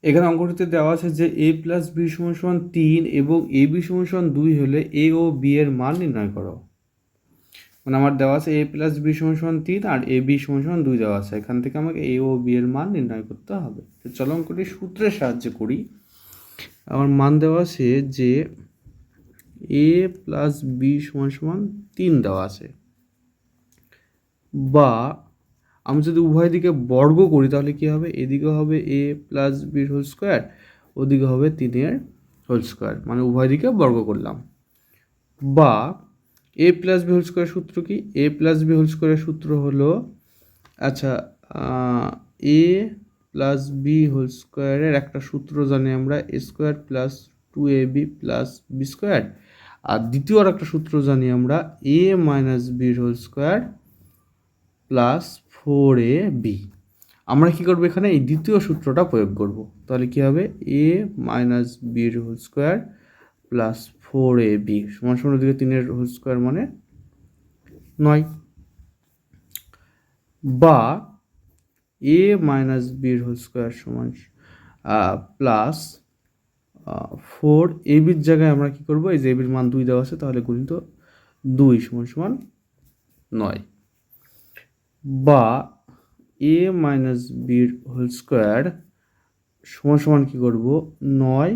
এখানে অঙ্কটিতে দেওয়া আছে যে a প্লাস বি সমান সমান 3 এবং এ বি সমান সমান 2 হলে এ ও বি এর মান নির্ণয় করো। মানে আমার দেওয়া আছে a প্লাস বি সমান সমান 3 আর এ বি সমান সমান 2 দেওয়া আছে, এখান থেকে আমাকে এ ও বি এর মান নির্ণয় করতে হবে। তো চলো অঙ্কটি সূত্রের সাহায্যে করি। আমার মান দেওয়া আছে যে a প্লাস বি সমান সমান 3 দেওয়া আছে, বা আমি যদি উভয় দিকে বর্গ করি তাহলে কি হবে, এদিকে হবে এ প্লাস বির হোল স্কোয়ার, ওদিকে হবে 3 হোল স্কোয়ার, মানে উভয় দিকে বর্গ করলাম। বা এ প্লাস বি হোল স্কোয়ার সূত্র কি, এ প্লাস বি হোল স্কোয়ারের সূত্র হলো, আচ্ছা, এ প্লাস বি হোল স্কোয়ারের একটা সূত্র জানি আমরা, A square plus 2ab plus B square, আর দ্বিতীয় আর একটা সূত্র জানি আমরা, এ মাইনাস বির হোল স্কোয়ার প্লাস 4ab। আমরা কি করব, এখানে এই দ্বিতীয় সূত্রটা প্রয়োগ করব। তাহলে কি হবে, এ মাইনাস বির হোল স্কোয়ার প্লাস 4ab সমান সমান ওদিকে 3 হোল স্কোয়ার মানে 9, বা এ মাইনাস বির হোল স্কোয়ার সমান প্লাস 4ab জায়গায় আমরা কি করব, এই যে এবির মান 2 দেওয়া আছে, তাহলে গুণিত 2 সমান সমান 9, বা এ মাইনাস বির হোল স্কোয়ার সমান সমান কী করবো, 9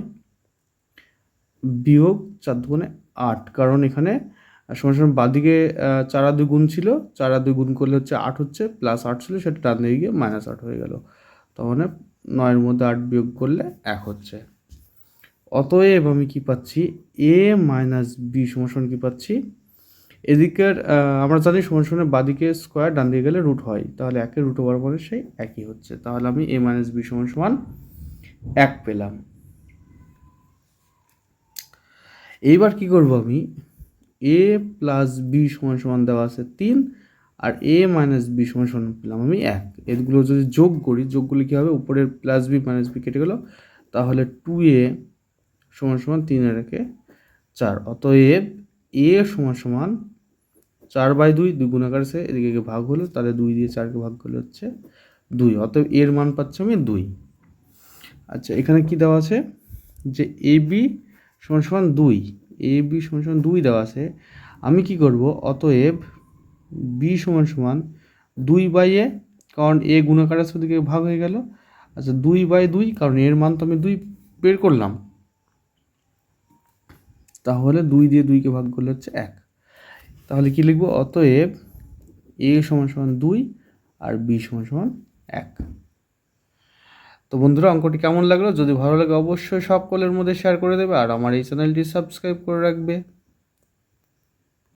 বিয়োগ 4 দুগুণে 8, কারণ এখানে সমান সমান বাদিকে 4 আর 2 গুণ ছিল, 4 আর 2 গুণ করলে হচ্ছে 8 হচ্ছে, প্লাস 8 ছিল, সেটা ডান দিকে গিয়ে -8 হয়ে গেল। তার মানে 9-এর মধ্যে 8 বিয়োগ করলে 1 হচ্ছে। অতএব আমি কি পাচ্ছি, এ মাইনাস বি সমান সমান কী পাচ্ছি, এদিকের আমরা জানি সমান সমান বাদিকে স্কোয়ার, ডান দিকে গেলে রুট হয়, তাহলে 1-এর রুট ওভার পরে সেই একই হচ্ছে। তাহলে আমি এ মাইনাস বি সমান সমান 1 পেলাম। এইবার কি করব, আমি এ প্লাস বি সমান সমান দেওয়া আছে 3 আর এ মাইনাস বি সমান সমান পেলাম আমি 1। এগুলো যদি যোগ করি, যোগগুলি কী হবে, উপরের প্লাস বি মাইনাস বি কেটে গেল, তাহলে 2a সমান সমান 3-এর একে 4। অতএব এ সমান সমান 4/2, 2 গুণাকার আছে, এদিকে ভাগ হলো, তাহলে 2 দিয়ে 4কে ভাগ করলে হচ্ছে 2। অতএব এর মান পাচ্ছি আমি 2। আচ্ছা, এখানে কি দেওয়া আছে যে এ বি সমান সমান 2, এ বি সমান সমান 2 দেওয়া আছে। আমি কি করব, অতএব বি সমান সমান 2/a, কারণ এ গুণাকার আছে, ওদিকে ভাগ হয়ে গেল। আচ্ছা, 2/2, কারণ এর মান তো আমি 2 বের করলাম, তাহলে 2 দিয়ে 2কে ভাগ করলে হচ্ছে 1। তাহলে কি লিখব, অতএব এ সমান সমান 2 আর বি সমান সমান 1। তো বন্ধুরা, অঙ্কটি কেমন লাগলো? যদি ভালো লাগে অবশ্যই সকলের মধ্যে শেয়ার করে দেবে, আর আমার এই চ্যানেলটি সাবস্ক্রাইব করে রাখবে।